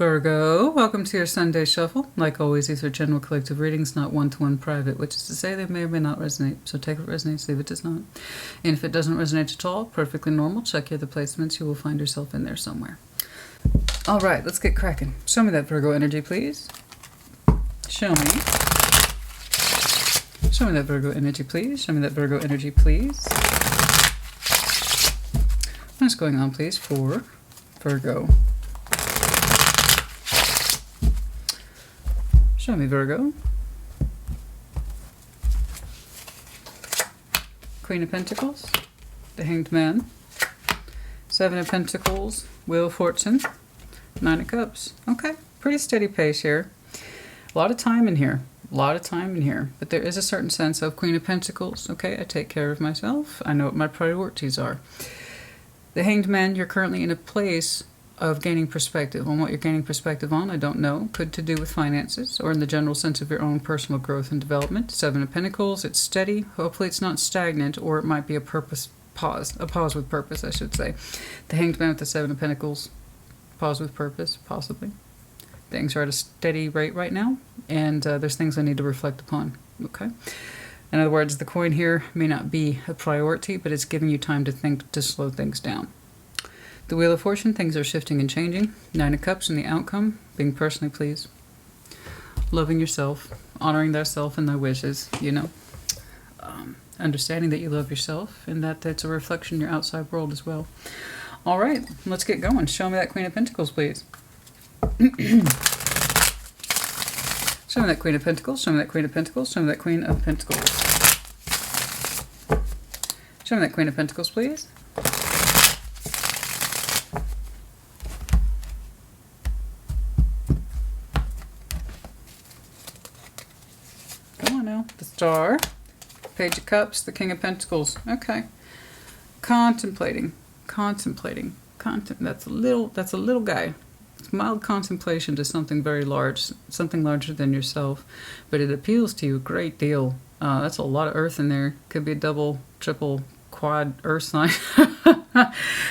Virgo, welcome to your Sunday Shuffle. Like always, these are general collective readings, not one-to-one private, which is to say they may or may not resonate. So take what resonates, leave it does not. And if it doesn't resonate at all, perfectly normal. Check your other placements. You will find yourself in there somewhere. All right, let's get cracking. Show me that Virgo energy, please. Show me. Show me that Virgo energy, please. Show me that Virgo energy, please. What's going on, please, for Virgo? Show me Virgo. Queen of Pentacles, the Hanged Man, Seven of Pentacles, Wheel of Fortune, Nine of Cups. Okay, pretty steady pace here. A lot of time in here. A lot of time in here. But there is a certain sense of Queen of Pentacles. Okay, I take care of myself. I know what my priorities are. The Hanged Man, you're currently in a place of gaining perspective. On what you're gaining perspective on, I don't know. Could to do with finances or in the general sense of your own personal growth and development. Seven of Pentacles, it's steady. Hopefully it's not stagnant, or it might be a pause with purpose, I should say. The Hanged Man with the Seven of Pentacles, pause with purpose, possibly. Things are at a steady rate right now, and there's things I need to reflect upon. Okay. In other words, the coin here may not be a priority, but it's giving you time to think, to slow things down. The Wheel of Fortune, things are shifting and changing. Nine of Cups and the outcome, being personally pleased. Loving yourself, honoring thyself and thy wishes, you know. Understanding that you love yourself and that that's a reflection in your outside world as well. All right, let's get going. Show me that Queen of Pentacles, please. Show me that Queen of Pentacles. Show me that Queen of Pentacles. Show me that Queen of Pentacles. Show me that Queen of Pentacles, please. Come on now. The Star, Page of Cups, the King of Pentacles. Okay. Contemplating. Contemplating. That's a little guy. It's mild contemplation to something very large, something larger than yourself, but it appeals to you a great deal. That's a lot of earth in there. Could be a double, triple, quad earth sign.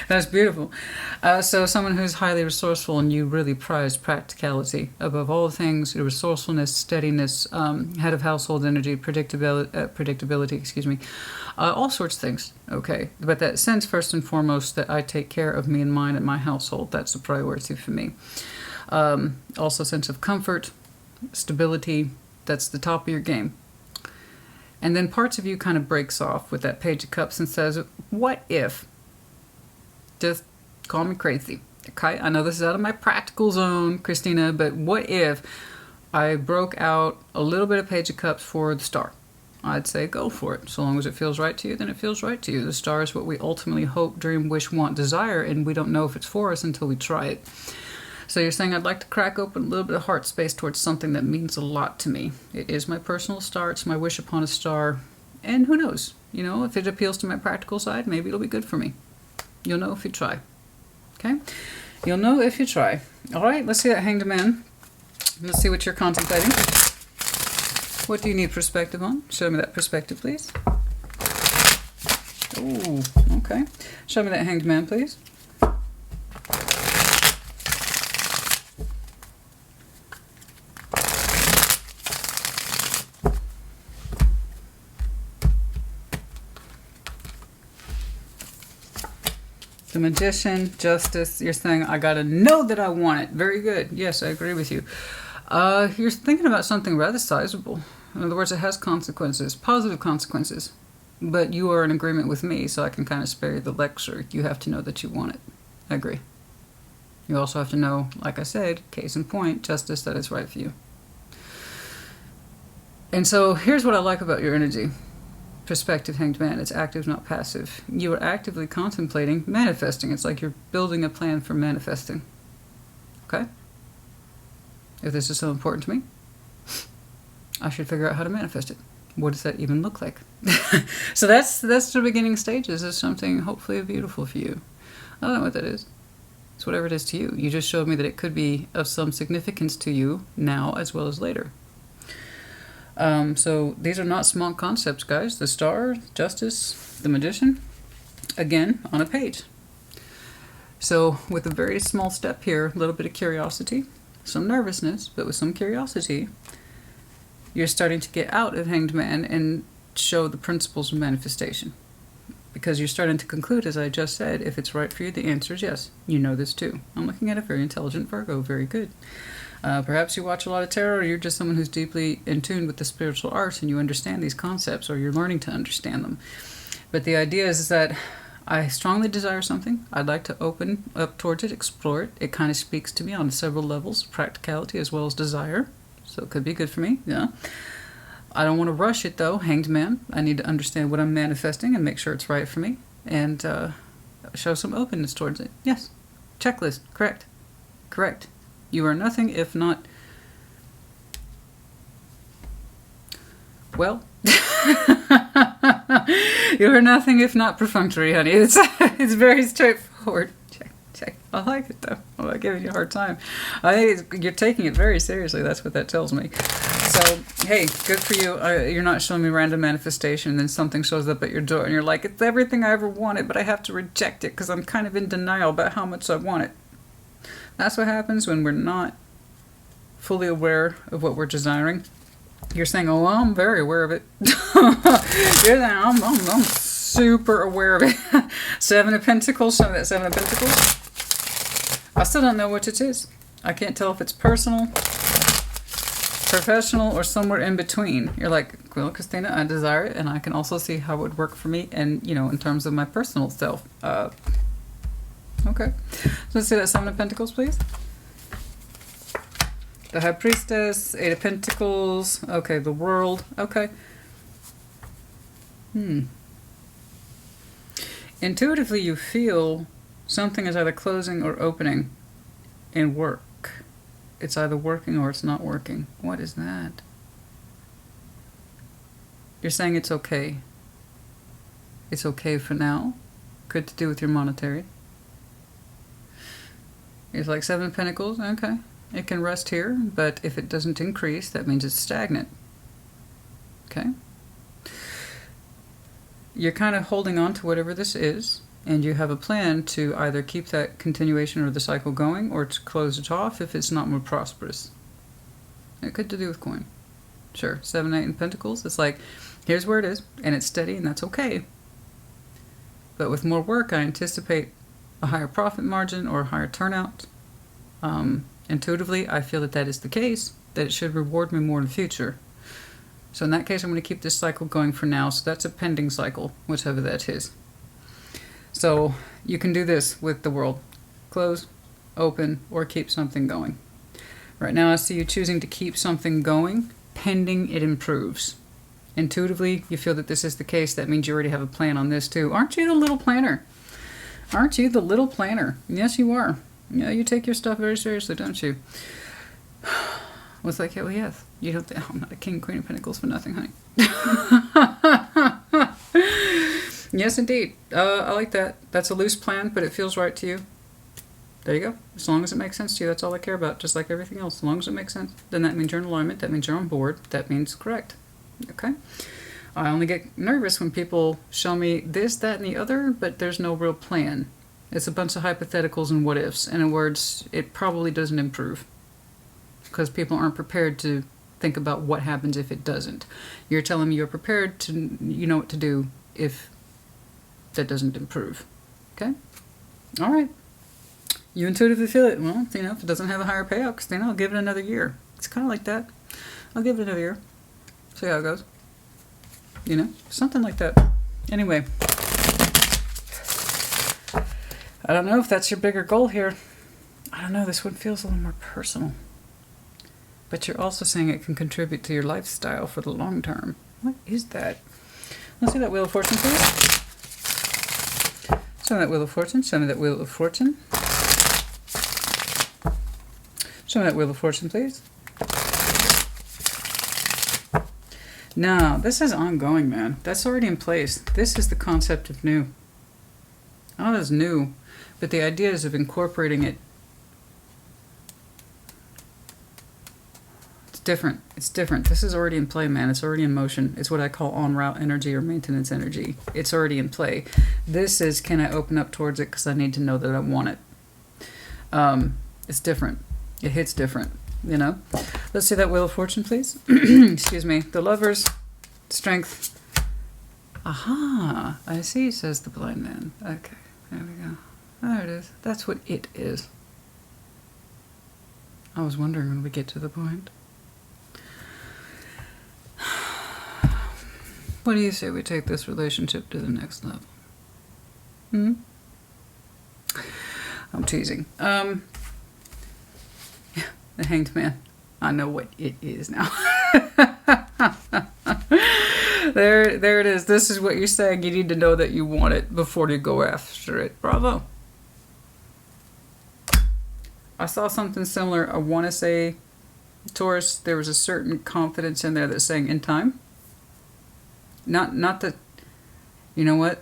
That's beautiful. So someone who's highly resourceful, and you really prize practicality above all things, resourcefulness, steadiness, head of household energy, predictability, excuse me, all sorts of things. Okay, but that sense first and foremost that I take care of me and mine and my household, that's a priority for me. Also sense of comfort, stability, that's the top of your game. And then parts of you kind of breaks off with that Page of Cups and says, what if? Just call me crazy. Okay, I know this is out of my practical zone, Christina, but what if I broke out a little bit of Page of Cups for the Star? I'd say go for it. So long as it feels right to you, then it feels right to you. The Star is what we ultimately hope, dream, wish, want, desire, and we don't know if it's for us until we try it. So you're saying, I'd like to crack open a little bit of heart space towards something that means a lot to me. It is my personal star. It's my wish upon a star. And who knows? You know, if it appeals to my practical side, maybe it'll be good for me. You'll know if you try. Okay? You'll know if you try. All right, let's see that Hanged Man. Let's see what you're contemplating. What do you need perspective on? Show me that perspective, please. Ooh, okay. Show me that Hanged Man, please. The Magician, Justice, you're saying, I gotta know that I want it. Very good. Yes, I agree with you. You're thinking about something rather sizable. In other words, it has consequences, positive consequences. But you are in agreement with me, so I can kind of spare you the lecture. You have to know that you want it. I agree. You also have to know, like I said, case in point, justice, that it's right for you. And so here's what I like about your energy. Perspective, Hanged Man, it's active, not passive. You are actively contemplating manifesting. It's like you're building a plan for manifesting. Okay? If this is so important to me, I should figure out how to manifest it. What does that even look like? So that's the beginning stages of something hopefully beautiful for you. I don't know what that is. It's whatever it is to you. You just showed me that it could be of some significance to you now as well as later. So these are not small concepts, guys. The Star, Justice, the Magician, again, on a page. So with a very small step here, a little bit of curiosity, some nervousness, but with some curiosity, you're starting to get out of Hanged Man and show the principles of manifestation. Because you're starting to conclude, as I just said, if it's right for you, the answer is yes. You know this too. I'm looking at a very intelligent Virgo. Very good. Perhaps you watch a lot of tarot, or you're just someone who's deeply in tune with the spiritual arts and you understand these concepts, or you're learning to understand them. But the idea is that I strongly desire something. I'd like to open up towards it, explore it. It kind of speaks to me on several levels, practicality as well as desire. So it could be good for me, yeah. I don't want to rush it though, Hanged Man. I need to understand what I'm manifesting and make sure it's right for me. And show some openness towards it. Yes. Checklist. Correct. Correct. You are nothing if not... Well... You are nothing if not perfunctory, honey. It's very straightforward. Check. I like it though. I'm not giving you a hard time. I think you're taking it very seriously. That's what that tells me. So, hey, good for you. You're not showing me random manifestation and then something shows up at your door and you're like, it's everything I ever wanted, but I have to reject it because I'm kind of in denial about how much I want it. That's what happens when we're not fully aware of what we're desiring. You're saying, oh, well, I'm very aware of it. You're saying, I'm super aware of it. Seven of Pentacles, some of that Seven of Pentacles. I still don't know what it is. I can't tell if it's personal, professional, or somewhere in between. You're like, well, Christina, I desire it, and I can also see how it would work for me, and, you know, in terms of my personal self. Okay. So let's see that Seven of Pentacles, please. The High Priestess, Eight of Pentacles, okay, the World, okay. Intuitively, you feel something is either closing or opening in work. It's either working or it's not working. What is that? You're saying it's okay. It's okay for now. Good to do with your monetary. It's like Seven of Pentacles, okay. It can rest here, but if it doesn't increase, that means it's stagnant. Okay? You're kind of holding on to whatever this is, and you have a plan to either keep that continuation or the cycle going, or to close it off if it's not more prosperous. It could to do with coin. Sure, 7, 8 in Pentacles, it's like, here's where it is, and it's steady, and that's okay. But with more work, I anticipate a higher profit margin or a higher turnout. Intuitively, I feel that that is the case, that it should reward me more in the future. So in that case, I'm going to keep this cycle going for now. So that's a pending cycle, whichever that is. So you can do this with the World. Close, open, or keep something going. Right now, I see you choosing to keep something going, pending it improves. Intuitively, you feel that this is the case. That means you already have a plan on this too. Aren't you the little planner? Aren't you the little planner? Yes, you are. Yeah, you take your stuff very seriously, don't you? What's like, oh yes. You don't think, I'm not a King, Queen of Pentacles for nothing, honey. Yes, indeed. I like that. That's a loose plan, but it feels right to you. There you go. As long as it makes sense to you, that's all I care about, just like everything else. As long as it makes sense, then that means you're in alignment, that means you're on board, that means correct. Okay? I only get nervous when people show me this, that, and the other, but there's no real plan. It's a bunch of hypotheticals and what-ifs. And in words, it probably doesn't improve. Because people aren't prepared to think about what happens if it doesn't. You're telling me you're prepared to, you know what to do if that doesn't improve. Okay? All right. You intuitively feel it. Well, you know, if it doesn't have a higher payout, Christina, I'll give it another year. It's kind of like that. I'll give it another year. See how it goes. You know? Something like that. Anyway. I don't know if that's your bigger goal here. I don't know, this one feels a little more personal. But you're also saying it can contribute to your lifestyle for the long term. What is that? Let's see that Wheel of Fortune, please. Show me that Wheel of Fortune. Show me that Wheel of Fortune. Show me that Wheel of Fortune, please. No, this is ongoing, man. That's already in place. This is the concept of new. Oh, that's new. But the idea is of incorporating it. It's different. It's different. This is already in play, man. It's already in motion. It's what I call en route energy or maintenance energy. It's already in play. This is, can I open up towards it because I need to know that I want it. It's different. It hits different, you know. Let's see that Wheel of Fortune, please. Excuse me. The Lovers, Strength. Aha, I see, says the blind man. Okay, there we go. There it is. That's what it is. I was wondering when we get to the point. What do you say we take this relationship to the next level? I'm teasing. Yeah, the Hanged Man. I know what it is now. There it is. This is what you're saying. You need to know that you want it before you go after it. Bravo. I saw something similar. I want to say, Taurus, there was a certain confidence in there that's saying in time. Not that, you know what?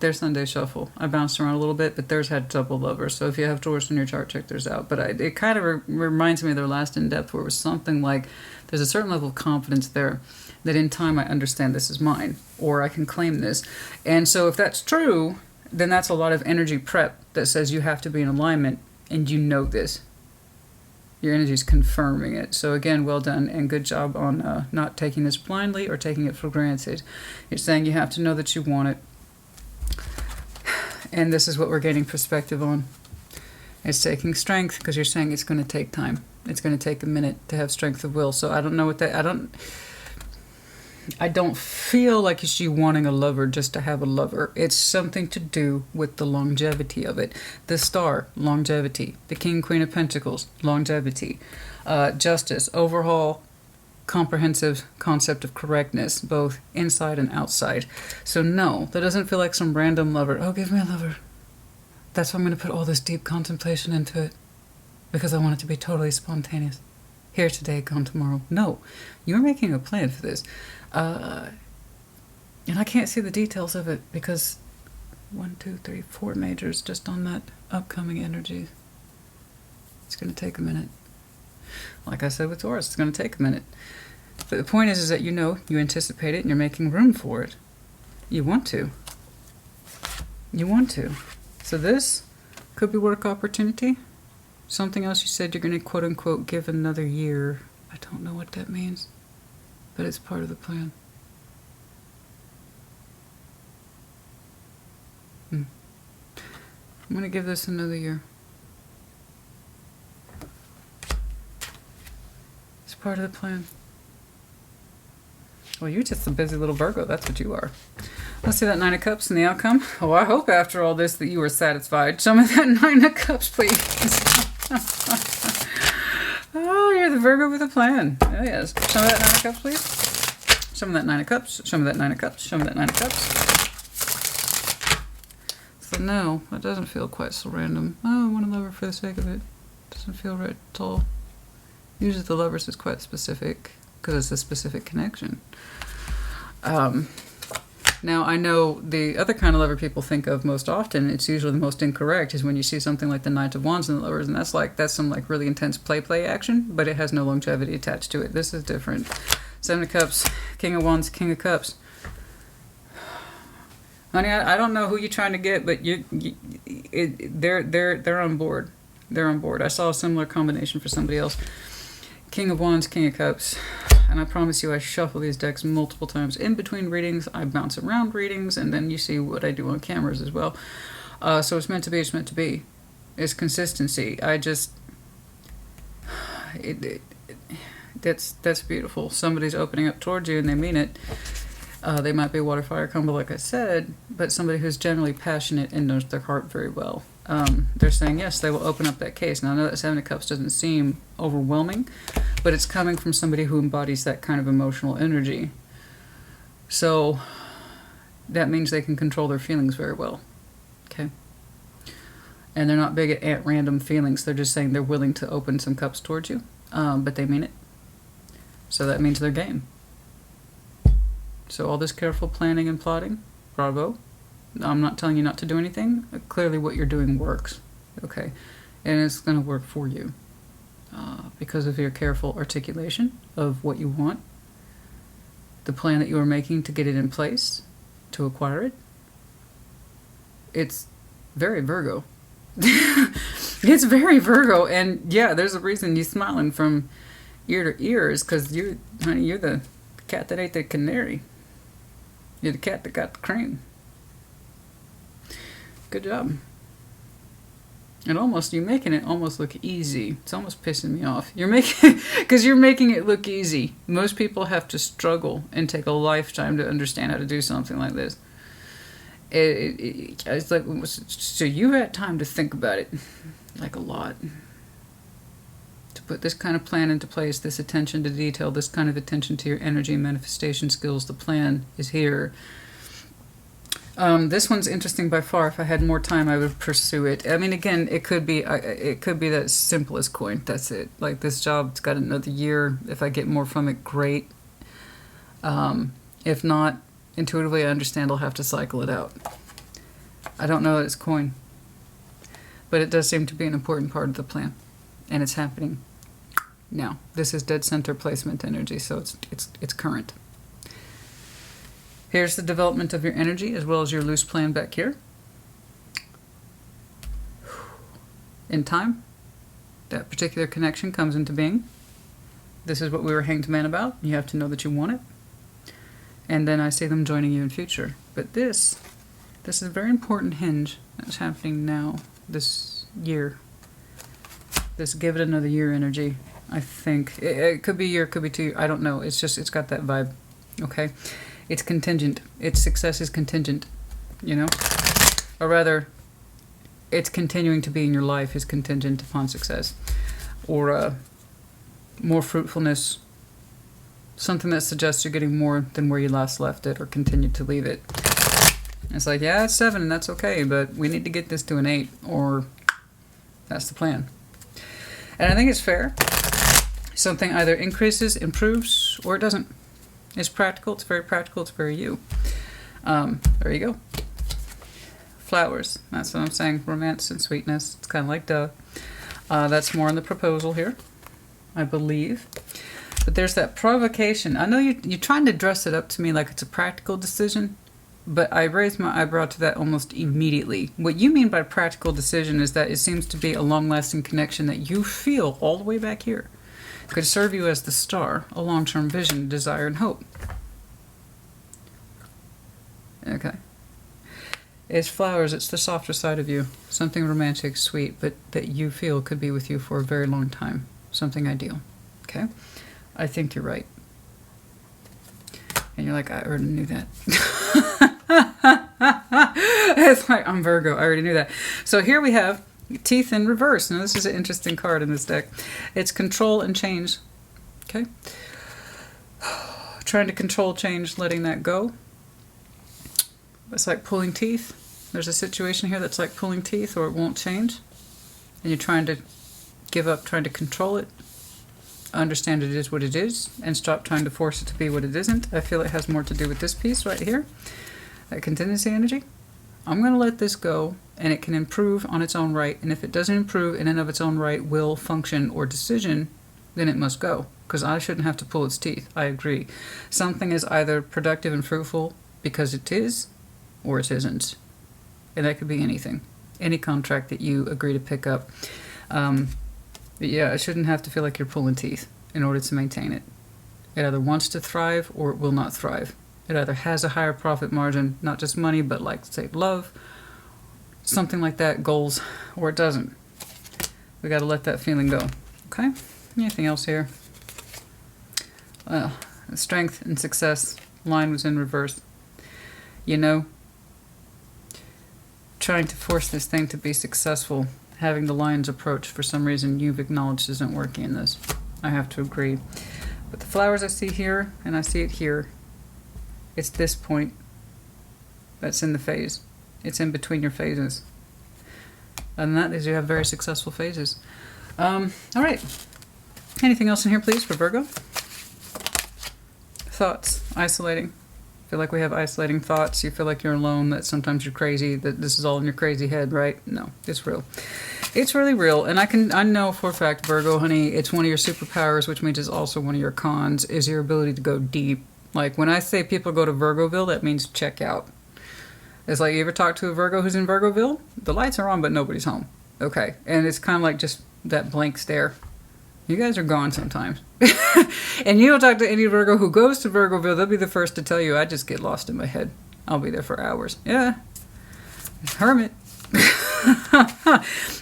Their Sunday shuffle. I bounced around a little bit, but theirs had double Lovers. So if you have Taurus in your chart, check theirs out. But it kind of reminds me of their last in-depth, where it was something like, there's a certain level of confidence there that in time I understand this is mine, or I can claim this. And so if that's true, then that's a lot of energy prep that says you have to be in alignment, and you know this. Your energy is confirming it. So again, well done and good job on not taking this blindly or taking it for granted. You're saying you have to know that you want it. And this is what we're getting perspective on. It's taking strength, because you're saying it's going to take time. It's going to take a minute to have strength of will. So I don't know what that... I don't feel like it's you wanting a lover just to have a lover. It's something to do with the longevity of it. The Star, longevity. The King, Queen of Pentacles, longevity. Justice, overhaul, comprehensive concept of correctness, both inside and outside. So no, that doesn't feel like some random lover. Oh, give me a lover. That's why I'm going to put all this deep contemplation into it, because I want it to be totally spontaneous. Here today, gone tomorrow. No, you're making a plan for this. And I can't see the details of it, because 1, 2, 3, 4 majors just on that upcoming energy. It's going to take a minute. Like I said with Taurus, it's going to take a minute. But the point is that you know, you anticipate it, and you're making room for it. You want to. You want to. So this could be work opportunity. Something else you said you're going to quote-unquote give another year. I don't know what that means, but it's part of the plan. I'm going to give this another year. It's part of the plan. Well, you're just a busy little Virgo. That's what you are. Let's see that Nine of Cups and the outcome. Oh, I hope after all this that you were satisfied. Show me that Nine of Cups, please. Oh, you're the Virgo with a plan. Oh, yes. Show me that Nine of Cups, please. Show me that Nine of Cups. Show me that Nine of Cups. Show me that Nine of Cups. So no, that doesn't feel quite so random. Oh, I want a lover for the sake of it. Doesn't feel right at all. Usually the Lovers is quite specific, because it's a specific connection. Now, I know the other kind of lover people think of most often, it's usually the most incorrect, is when you see something like the Knight of Wands in the Lovers, and that's some like really intense play action, but it has no longevity attached to it. This is different. Seven of Cups, King of Wands, King of Cups. Honey, I don't know who you're trying to get, but they're on board. They're on board. I saw a similar combination for somebody else. King of Wands, King of Cups. And I promise you, I shuffle these decks multiple times in between readings. I bounce around readings, and then you see what I do on cameras as well. So it's meant to be, it's meant to be. It's consistency. That's beautiful. Somebody's opening up towards you, and they mean it. They might be a water, fire combo, like I said, but somebody who's generally passionate and knows their heart very well. They're saying, yes, they will open up that case. Now, I know that Seven of Cups doesn't seem overwhelming, but it's coming from somebody who embodies that kind of emotional energy. So that means they can control their feelings very well. Okay? And they're not big at random feelings. They're just saying they're willing to open some cups towards you, but they mean it. So that means they're game. So all this careful planning and plotting, bravo. I'm not telling you not to do anything. Clearly what you're doing works. Okay? And it's going to work for you. Because of your careful articulation of what you want, the plan that you are making to get it in place, to acquire it. It's very Virgo. It's very Virgo, and yeah, there's a reason you're smiling from ear to ear is because honey, you're the cat that ate the canary. You're the cat that got the cream. Good job. And you're making it almost look easy. It's almost pissing me off. Because you're making it look easy. Most people have to struggle and take a lifetime to understand how to do something like this. It's like, so you had time to think about it, like a lot. To put this kind of plan into place, this attention to detail, this kind of attention to your energy and manifestation skills, the plan is here. This one's interesting by far. If I had more time, I would pursue it. I mean, again, it could be that simple as coin. That's it. Like, this job's got another year. If I get more from it, great. If not, intuitively, I understand I'll have to cycle it out. I don't know that it's coin, but it does seem to be an important part of the plan, and it's happening now. This is dead center placement energy, so it's current. Here's the development of your energy as well as your loose plan back here. In time, that particular connection comes into being. This is what we were hanged man about. You have to know that you want it. And then I see them joining you in future. But this is a very important hinge that's happening now, this year. This give it another year energy, I think. It could be a year, it could be 2 years. I don't know. It's got that vibe. Okay? It's contingent. Its success is contingent, you know? Or rather, it's continuing to be in your life is contingent upon success. Or more fruitfulness. Something that suggests you're getting more than where you last left it or continued to leave it. It's like, yeah, it's 7 and that's okay, but we need to get this to an 8, or that's the plan. And I think it's fair. Something either increases, improves, or it doesn't. It's practical, it's very practical, it's very you. There you go. Flowers, that's what I'm saying. Romance and sweetness. It's kind of like duh. That's more in the proposal here, I believe. But there's that provocation. I know you're trying to dress it up to me like it's a practical decision, but I raised my eyebrow to that almost immediately. What you mean by practical decision is that it seems to be a long-lasting connection that you feel all the way back here. Could serve you as the star, a long-term vision, desire, and hope. Okay. It's flowers, it's the softer side of you. Something romantic, sweet, but that you feel could be with you for a very long time. Something ideal. Okay? I think you're right. And you're like, I already knew that. It's like, I'm Virgo, I already knew that. So here we have teeth in reverse. Now this is an interesting card in this deck. It's control and change. Okay? Trying to control change, letting that go. It's like pulling teeth. There's a situation here that's like pulling teeth, or it won't change. And you're trying to give up, trying to control it. Understand it is what it is, and stop trying to force it to be what it isn't. I feel it has more to do with this piece right here. That contingency energy. I'm going to let this go, and it can improve on its own right. And if it doesn't improve in and of its own right, will, function, or decision, then it must go. Because I shouldn't have to pull its teeth. I agree. Something is either productive and fruitful because it is, or it isn't. And that could be anything. Any contract that you agree to pick up. But yeah, it shouldn't have to feel like you're pulling teeth in order to maintain it. It either wants to thrive or it will not thrive. It either has a higher profit margin, not just money, but like, say, love, something like that, goals, or it doesn't. We got to let that feeling go. Okay? Anything else here? Strength and success. Line was in reverse. You know, trying to force this thing to be successful, having the lion's approach, for some reason you've acknowledged isn't working in this. I have to agree. But the flowers I see here, and I see it here, it's this point that's in the phase. It's in between your phases. And that is, you have very successful phases. All right. Anything else in here, please, for Virgo? Thoughts. Isolating. Feel like we have isolating thoughts. You feel like you're alone, that sometimes you're crazy, that this is all in your crazy head, right? No, it's real. It's really real. And I know for a fact, Virgo, honey, it's one of your superpowers, which means it's also one of your cons, is your ability to go deep. Like, when I say people go to Virgoville, that means check out. It's like, you ever talk to a Virgo who's in Virgoville? The lights are on, but nobody's home. Okay, and it's kind of like just that blank stare. You guys are gone sometimes. And you'll talk to any Virgo who goes to Virgoville, they'll be the first to tell you, I just get lost in my head. I'll be there for hours. Yeah. Hermit.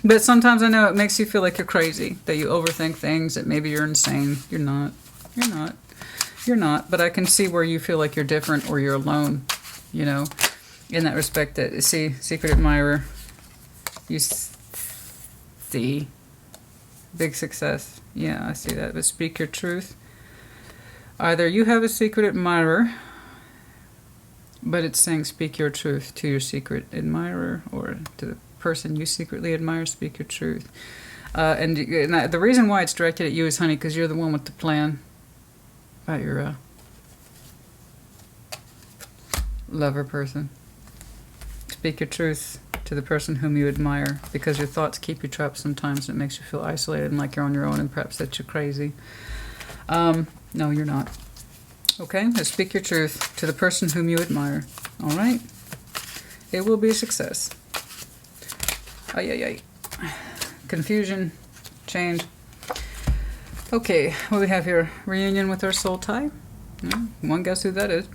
But sometimes I know it makes you feel like you're crazy, that you overthink things, that maybe you're insane. You're not. You're not. You're not. But I can see where you feel like you're different or you're alone, you know, in that respect. That, see, secret admirer, you see, big success. Yeah, I see that. But speak your truth. Either you have a secret admirer, but it's saying speak your truth to your secret admirer, or to the person you secretly admire, speak your truth. And the reason why it's directed at you is, honey, because you're the one with the plan about your lover person. Speak your truth to the person whom you admire, because your thoughts keep you trapped sometimes, and it makes you feel isolated and like you're on your own, and perhaps that you're crazy. No, you're not. Okay, let's speak your truth to the person whom you admire. All right? It will be a success. Ay, ay, ay. Confusion, change. Okay, what do we have here? Reunion with our soul tie. One guess who that is.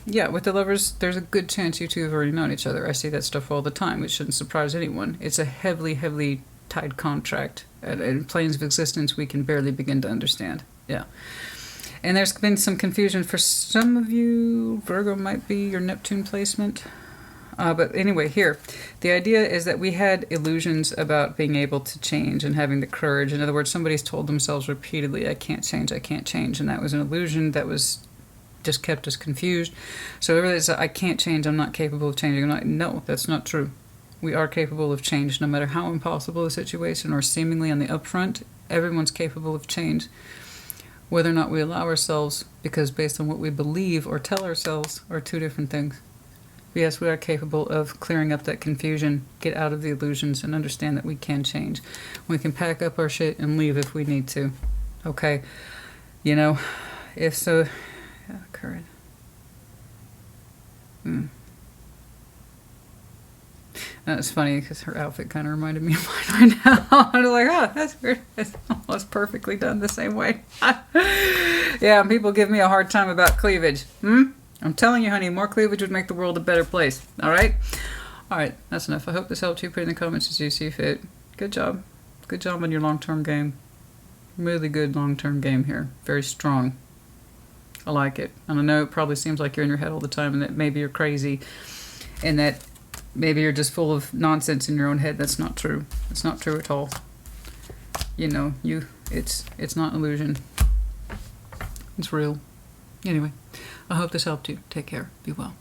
Yeah, with the lovers, there's a good chance you two have already known each other. I see that stuff all the time, which shouldn't surprise anyone. It's a heavily, heavily tied contract. In planes of existence we can barely begin to understand. Yeah. And there's been some confusion for some of you. Virgo might be your Neptune placement. But anyway, here, the idea is that we had illusions about being able to change and having the courage. In other words, somebody's told themselves repeatedly, I can't change, I can't change. And that was an illusion that was just kept us confused. So everybody's I can't change, I'm not capable of changing. I'm like, no, that's not true. We are capable of change, no matter how impossible the situation or seemingly on the upfront. Everyone's capable of change. Whether or not we allow ourselves, because based on what we believe or tell ourselves, are two different things. Yes, we are capable of clearing up that confusion, get out of the illusions, and understand that we can change. We can pack up our shit and leave if we need to. Okay? You know, if so... Yeah, courage. That's funny, because her outfit kind of reminded me of mine right now. I'm like, oh, that's weird. It's almost perfectly done the same way. Yeah, and people give me a hard time about cleavage. I'm telling you, honey, more cleavage would make the world a better place. All right? All right, that's enough. I hope this helped you. Put in the comments as you see fit. Good job. Good job on your long-term game. Really good long-term game here. Very strong. I like it. And I know it probably seems like you're in your head all the time and that maybe you're crazy and that maybe you're just full of nonsense in your own head. That's not true. It's not true at all. You know, it's not illusion. It's real. Anyway, I hope this helped you. Take care. Be well.